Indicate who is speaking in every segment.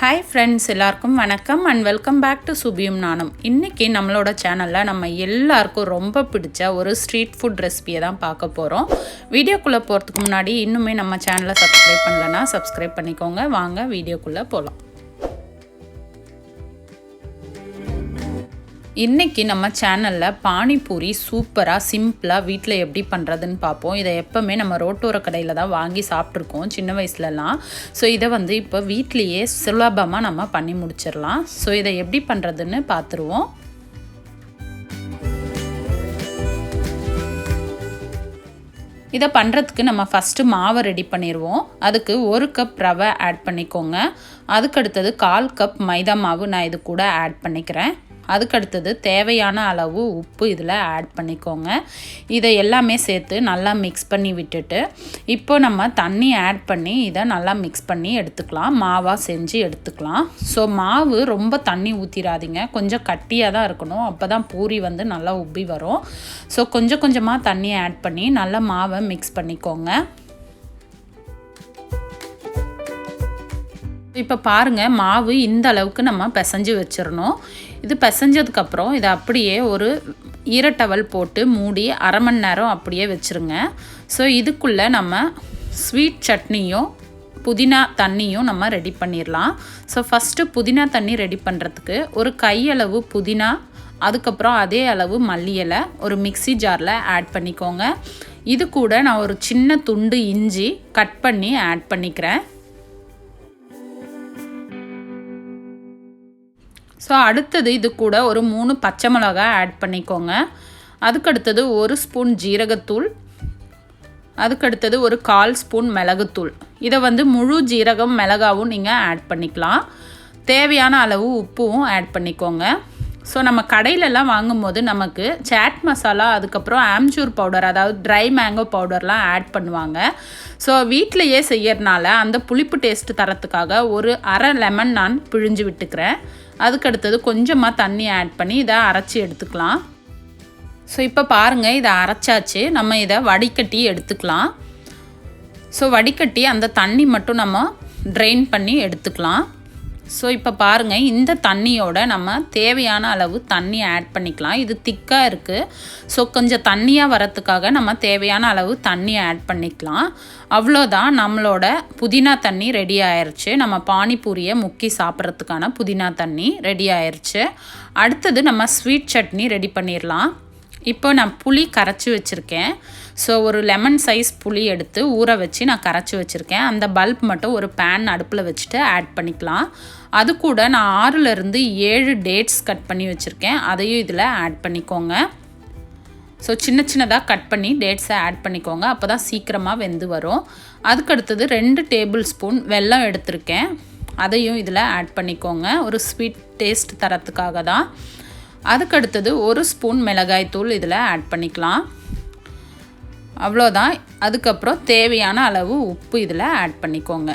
Speaker 1: Hi friends, எல்லாருக்கும் வணக்கம் and welcome back to சுபியும் நானும். இன்றைக்கி நம்மளோட சேனலில் நம்ம எல்லாருக்கும் ரொம்ப பிடிச்ச ஒரு ஸ்ட்ரீட் ஃபுட் ரெசிபியை தான் பார்க்க போகிறோம். வீடியோக்குள்ளே போகிறதுக்கு முன்னாடி இன்னுமே நம்ம சேனலை சப்ஸ்கிரைப் பண்ணலைன்னா சப்ஸ்கிரைப் பண்ணிக்கோங்க. வாங்க வீடியோக்குள்ளே போகலாம். இன்றைக்கி நம்ம சேனலில் பானிபூரி சூப்பராக சிம்பிளாக வீட்டில் எப்படி பண்ணுறதுன்னு பார்ப்போம். இதை எப்போவுமே நம்ம ரோட்டோர கடையில் தான் வாங்கி சாப்பிட்ருக்கோம் சின்ன வயசுலலாம். ஸோ இதை இப்போ வீட்லேயே சுலபமாக நம்ம பண்ணி முடிச்சிடலாம். ஸோ இதை எப்படி பண்ணுறதுன்னு பார்த்துருவோம். இதை பண்ணுறதுக்கு நம்ம ஃபஸ்ட்டு மாவை ரெடி பண்ணிடுவோம். அதுக்கு 1 கப் ரவை ஆட் பண்ணிக்கோங்க. அதுக்கடுத்தது 1/4 கப் மைதா மாவு நான் இது கூட ஆட் பண்ணிக்கிறேன். அதுக்கடுத்தது தேவையான அளவு உப்பு இதில் ஆட் பண்ணிக்கோங்க. இதை எல்லாமே சேர்த்து நல்லா மிக்ஸ் பண்ணி விட்டுட்டு இப்போ நம்ம தண்ணி ஆட் பண்ணி இதை நல்லா மிக்ஸ் பண்ணி எடுத்துக்கலாம். மாவாக செஞ்சு எடுத்துக்கலாம். ஸோ மாவு ரொம்ப தண்ணி ஊற்றிடாதீங்க, கொஞ்சம் கட்டியாக தான் இருக்கணும். அப்போ தான் பூரி நல்லா உப்பி வரும். ஸோ கொஞ்சம் கொஞ்சமாக தண்ணி ஆட் பண்ணி நல்லா மாவை மிக்ஸ் பண்ணிக்கோங்க. இப்போ பாருங்கள், மாவு இந்த அளவுக்கு நம்ம பிசைஞ்சு வச்சிடணும். இது பிசைஞ்சதுக்கப்புறம் இதை அப்படியே ஒரு ஈரட்டவல் போட்டு மூடி 1/2 மணி நேரம் அப்படியே வச்சுருங்க. ஸோ இதுக்குள்ளே நம்ம ஸ்வீட் சட்னியும் புதினா தண்ணியும் நம்ம ரெடி பண்ணிடலாம். ஸோ ஃபஸ்ட்டு புதினா தண்ணி ரெடி பண்ணுறதுக்கு ஒரு கையளவு புதினா, அதுக்கப்புறம் அதே அளவு மல்லி இலை ஒரு மிக்ஸி ஜாரில் ஆட் பண்ணிக்கோங்க. இது கூட நான் ஒரு சின்ன துண்டு இஞ்சி கட் பண்ணி ஆட் பண்ணிக்கிறேன். ஸோ அடுத்தது இது கூட ஒரு 3 பச்சை மிளகாய் ஆட் பண்ணிக்கோங்க. அதுக்கடுத்தது 1 ஸ்பூன் ஜீரகத்தூள், அதுக்கடுத்தது ஒரு 1/4 ஸ்பூன் மிளகுத்தூள். இதை முழு ஜீரகம் மிளகாவும் நீங்கள் ஆட் பண்ணிக்கலாம். தேவையான அளவு உப்பும் ஆட் பண்ணிக்கோங்க. ஸோ நம்ம கடையிலலாம் வாங்கும்போது நமக்கு சாட் மசாலா, அதுக்கப்புறம் ஆம்ச்சூர் பவுடர், அதாவது ட்ரை மேங்கோ பவுடர்லாம் ஆட் பண்ணுவாங்க. ஸோ வீட்டிலையே செய்யறதுனால அந்த புளிப்பு டேஸ்ட்டு தரத்துக்காக ஒரு 1/2 லெமன் நான் பிழிஞ்சு விட்டுக்கிறேன். அதுக்கடுத்தது கொஞ்சமாக தண்ணி ஆட் பண்ணி இதை அரைச்சி எடுத்துக்கலாம். ஸோ இப்போ பாருங்கள், இதை அரைச்சாச்சு. நம்ம இதை வடிகட்டி எடுத்துக்கலாம். ஸோ வடிகட்டி அந்த தண்ணி மட்டும் நம்ம ட்ரெயின் பண்ணி எடுத்துக்கலாம். ஸோ இப்போ பாருங்கள், இந்த தண்ணியோட நம்ம தேவையான அளவு தண்ணி ஆட் பண்ணிக்கலாம். இது திக்காக இருக்குது. ஸோ கொஞ்சம் தண்ணியாக வரத்துக்காக நம்ம தேவையான அளவு தண்ணி ஆட் பண்ணிக்கலாம். அவ்வளோதான், நம்மளோட புதினா தண்ணி ரெடி ஆயிடுச்சு. நம்ம பானிபூரியை முக்கி சாப்பிட்றதுக்கான புதினா தண்ணி ரெடி ஆயிடுச்சு. அடுத்தது நம்ம ஸ்வீட் சட்னி ரெடி பண்ணிடலாம். இப்போ நான் புளி கரைச்சி வச்சுருக்கேன். ஸோ ஒரு லெமன் சைஸ் புளி எடுத்து ஊற வச்சு நான் கரைச்சி வச்சுருக்கேன். அந்த பல்ப் மட்டும் ஒரு பேன் அடுப்பில் வச்சுட்டு ஆட் பண்ணிக்கலாம். அது கூட நான் 6லேருந்து 7 டேட்ஸ் கட் பண்ணி வச்சுருக்கேன். அதையும் இதில் ஆட் பண்ணிக்கோங்க. ஸோ சின்ன சின்னதாக கட் பண்ணி டேட்ஸை ஆட் பண்ணிக்கோங்க. அப்போ தான் சீக்கிரமாக வெந்து வரும். அதுக்கடுத்தது 2 டேபிள் ஸ்பூன் வெல்லம் எடுத்திருக்கேன். அதையும் இதில் ஆட் பண்ணிக்கோங்க, ஒரு ஸ்வீட் டேஸ்ட் தரத்துக்காக தான். அதுக்கடுத்தது 1 ஸ்பூன் மிளகாய் தூள் இதில் ஆட் பண்ணிக்கலாம். அவ்வளோதான். அதுக்கப்புறம் தேவையான அளவு உப்பு இதில் ஆட் பண்ணிக்கோங்க.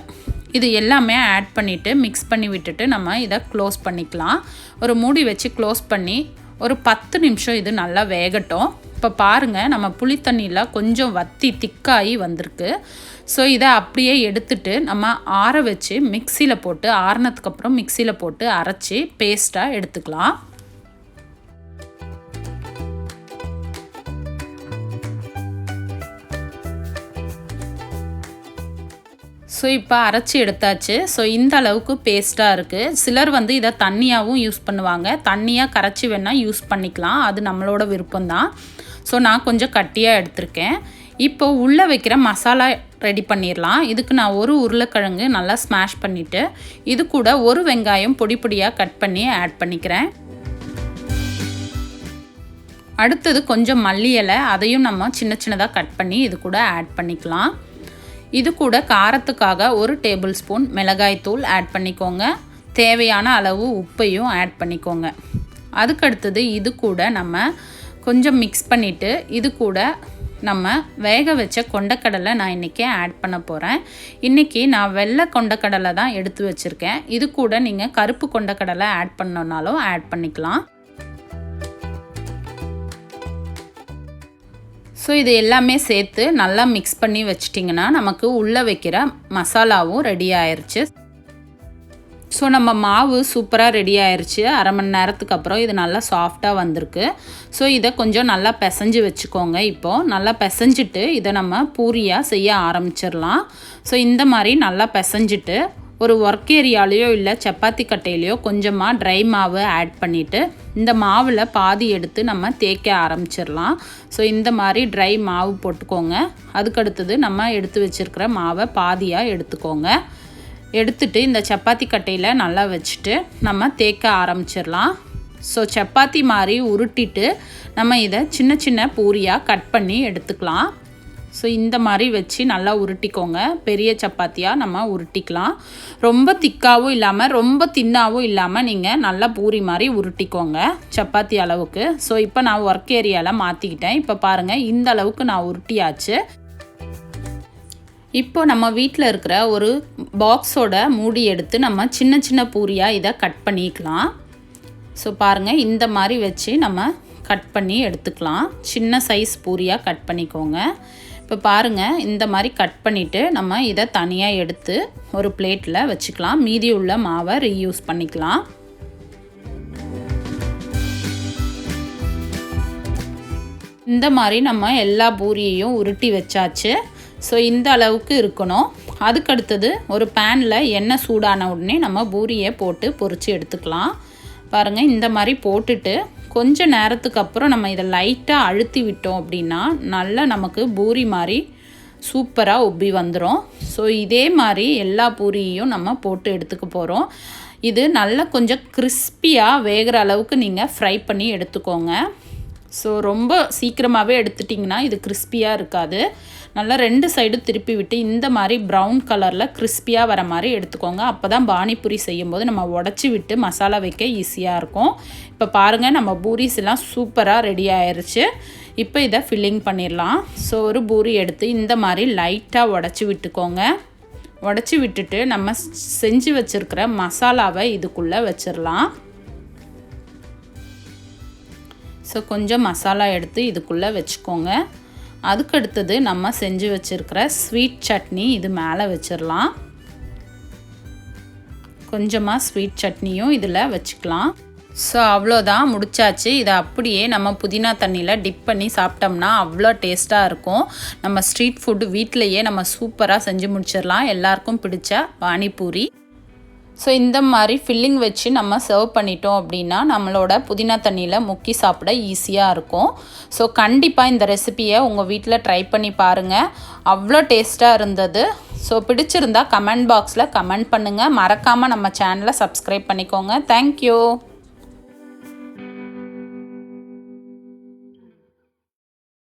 Speaker 1: இது எல்லாமே ஆட் பண்ணிவிட்டு மிக்ஸ் பண்ணி விட்டுட்டு நம்ம இதை க்ளோஸ் பண்ணிக்கலாம். ஒரு மூடி வச்சு க்ளோஸ் பண்ணி ஒரு 10 நிமிஷம் இது நல்லா வேகட்டும். இப்போ பாருங்கள், நம்ம புளி தண்ணியில் கொஞ்சம் வத்தி திக்காகி வந்திருக்கு. ஸோ இதை அப்படியே எடுத்துட்டு நம்ம ஆற வச்சு மிக்சியில் போட்டு, ஆறினதுக்கப்புறம் மிக்சியில் போட்டு அரைச்சி பேஸ்ட்டாக எடுத்துக்கலாம். ஸோ இப்போ அரைச்சி எடுத்தாச்சு. ஸோ இந்த அளவுக்கு பேஸ்ட்டாக இருக்குது. சிலர் இதை தண்ணியாகவும் யூஸ் பண்ணுவாங்க. தண்ணியாக கரைச்சி வேணால் யூஸ் பண்ணிக்கலாம், அது நம்மளோட விருப்பம்தான். ஸோ நான் கொஞ்சம் கட்டியாக எடுத்திருக்கேன். இப்போ உள்ளே வைக்கிற மசாலா ரெடி பண்ணிடலாம். இதுக்கு நான் ஒரு உருளைக்கிழங்கு நல்லா ஸ்மாஷ் பண்ணிவிட்டு இது கூட ஒரு வெங்காயம் பொடி பொடியாக கட் பண்ணி ஆட் பண்ணிக்கிறேன். அடுத்தது கொஞ்சம் மல்லி இலை, அதையும் நம்ம சின்ன சின்னதாக கட் பண்ணி இது கூட ஆட் பண்ணிக்கலாம். இது கூட காரத்துக்காக 1 டேபிள் ஸ்பூன் மிளகாய் தூள் ஆட் பண்ணிக்கோங்க. தேவையான அளவு உப்பையும் ஆட் பண்ணிக்கோங்க. அதுக்கடுத்தது இது கூட நம்ம கொஞ்சம் மிக்ஸ் பண்ணிவிட்டு இது கூட நம்ம வேக வச்ச கொண்டக்கடலை நான் இன்றைக்கி ஆட் பண்ண போகிறேன். இன்றைக்கி நான் வெள்ளை கொண்டக்கடலை தான் எடுத்து வச்சுருக்கேன். இது கூட நீங்கள் கருப்பு கொண்டக்கடலை ஆட் பண்ணனாலும் ஆட் பண்ணிக்கலாம். ஸோ இது எல்லாமே சேர்த்து நல்லா மிக்ஸ் பண்ணி வச்சிட்டிங்கன்னா நமக்கு உள்ளே வைக்கிற மசாலாவும் ரெடி ஆயிடுச்சு. ஸோ நம்ம மாவு சூப்பராக ரெடி ஆயிடுச்சு. அரை மணி நேரத்துக்கு அப்புறம் இது நல்லா சாஃப்டாக வந்திருக்கு. ஸோ இதை கொஞ்சம் நல்லா பிசைஞ்சு வச்சுக்கோங்க. இப்போது நல்லா பிசைஞ்சிட்டு இதை நம்ம பூரியாக செய்ய ஆரம்பிச்சிடலாம். ஸோ இந்த மாதிரி நல்லா பிசைஞ்சிட்டு ஒரு ஒர்க் ஏரியாலேயோ இல்லை சப்பாத்தி கட்டையிலையோ கொஞ்சமாக ட்ரை மாவு ஆட் பண்ணிவிட்டு இந்த மாவில் பாதி எடுத்து நம்ம தேய்க்க ஆரம்பிச்சிடலாம். ஸோ இந்த மாதிரி ட்ரை மாவு போட்டுக்கோங்க. அதுக்கடுத்தது நம்ம எடுத்து வச்சுருக்கிற மாவை பாதியாக எடுத்துக்கோங்க. எடுத்துட்டு இந்த சப்பாத்தி கட்டையில் நல்லா வச்சுட்டு நம்ம தேய்க்க ஆரம்பிச்சிடலாம். ஸோ சப்பாத்தி மாதிரி உருட்டிட்டு நம்ம இதை சின்ன சின்ன பூரியாக கட் பண்ணி எடுத்துக்கலாம். ஸோ இந்த மாதிரி வச்சு நல்லா உருட்டிக்கோங்க. பெரிய சப்பாத்தியாக நம்ம உருட்டிக்கலாம். ரொம்ப திக்காகவும் இல்லாமல் ரொம்ப தின்னாகவும் இல்லாமல் நீங்கள் நல்லா பூரி மாதிரி உருட்டிக்கோங்க சப்பாத்தி அளவுக்கு. ஸோ இப்போ நான் ஒர்க் ஏரியாவில் மாற்றிக்கிட்டேன். இப்போ பாருங்கள், இந்த அளவுக்கு நான் உருட்டியாச்சு. இப்போ நம்ம வீட்டில் இருக்கிற ஒரு பாக்ஸோட மூடி எடுத்து நம்ம சின்ன சின்ன பூரியாக இதை கட் பண்ணிக்கலாம். ஸோ பாருங்கள், இந்த மாதிரி வச்சு நம்ம கட் பண்ணி எடுத்துக்கலாம். சின்ன சைஸ் பூரியாக கட் பண்ணிக்கோங்க. இப்போ பாருங்கள், இந்த மாதிரி கட் பண்ணிவிட்டு நம்ம இதை தனியாக எடுத்து ஒரு பிளேட்டில் வச்சுக்கலாம். மீதி உள்ள மாவை ரீயூஸ் பண்ணிக்கலாம். இந்த மாதிரி நம்ம எல்லா பூரியையும் உருட்டி வச்சாச்சு. ஸோ இந்த அளவுக்கு இருக்கணும். அதுக்கடுத்தது ஒரு பேனில் எண்ணெய் சூடான உடனே நம்ம பூரியை போட்டு பொரித்து எடுத்துக்கலாம். பாருங்கள், இந்த மாதிரி போட்டுட்டு கொஞ்ச நேரத்துக்கு அப்புறம் நம்ம இதை லைட்டாக அழுத்தி விட்டோம் அப்படின்னா நல்லா நமக்கு பூரி மாதிரி சூப்பராக உப்பி வந்துடும். ஸோ இதே மாதிரி எல்லா பூரியையும் நம்ம போட்டு எடுத்துக்க போகிறோம். இது நல்லா கொஞ்சம் கிறிஸ்பியாக வேகிற அளவுக்கு நீங்கள் ஃப்ரை பண்ணி எடுத்துக்கோங்க. ஸோ ரொம்ப சீக்கிரமாகவே எடுத்துட்டிங்கன்னா இது கிறிஸ்பியாக இருக்காது. நல்லா 2 சைடு திருப்பி விட்டு இந்த மாதிரி ப்ரௌன் கலரில் கிறிஸ்பியாக வர மாதிரி எடுத்துக்கோங்க. அப்போ தான் பானிபூரி செய்யும்போது நம்ம உடச்சி விட்டு மசாலா வைக்க ஈஸியாக இருக்கும். இப்போ பாருங்கள், நம்ம பூரிஸ் எல்லாம் சூப்பராக ரெடி ஆயிடுச்சு. இப்போ இதை ஃபில்லிங் பண்ணிடலாம். ஸோ ஒரு பூரி எடுத்து இந்த மாதிரி லைட்டாக உடச்சி விட்டுக்கோங்க. உடச்சி விட்டுட்டு நம்ம செஞ்சு வச்சுருக்கிற மசாலாவை இதுக்குள்ளே வச்சிடலாம். ஸோ கொஞ்சம் மசாலா எடுத்து இதுக்குள்ளே வச்சுக்கோங்க. அதுக்கடுத்தது நம்ம செஞ்சு வச்சுருக்கிற ஸ்வீட் சட்னி இது மேலே வச்சிடலாம். கொஞ்சமாக ஸ்வீட் சட்னியும் இதில் வச்சுக்கலாம். ஸோ அவ்வளோதான், முடிச்சாச்சு. இதை அப்படியே நம்ம புதினா தண்ணியில் டிப் பண்ணி சாப்பிட்டோம்னா அவ்வளோ டேஸ்ட்டாக இருக்கும். நம்ம ஸ்ட்ரீட் ஃபுட்டு வீட்டிலையே நம்ம சூப்பராக செஞ்சு முடிச்சிடலாம். எல்லாருக்கும் பிடிச்ச பானிபூரி. ஸோ இந்த மாதிரி ஃபில்லிங் வச்சு நம்ம சர்வ் பண்ணிட்டோம் அப்படின்னா நம்மளோட புதினா தண்ணியில் முக்கி சாப்பிட ஈஸியாக இருக்கும். ஸோ கண்டிப்பாக இந்த ரெசிபியை உங்கள் வீட்டில் ட்ரை பண்ணி பாருங்கள். அவ்வளோ டேஸ்ட்டாக இருந்தது. ஸோ பிடிச்சிருந்தா கமெண்ட் பாக்ஸில் கமெண்ட் பண்ணுங்கள். மறக்காமல் நம்ம சேனலை சப்ஸ்கிரைப் பண்ணிக்கோங்க. தேங்க்யூ.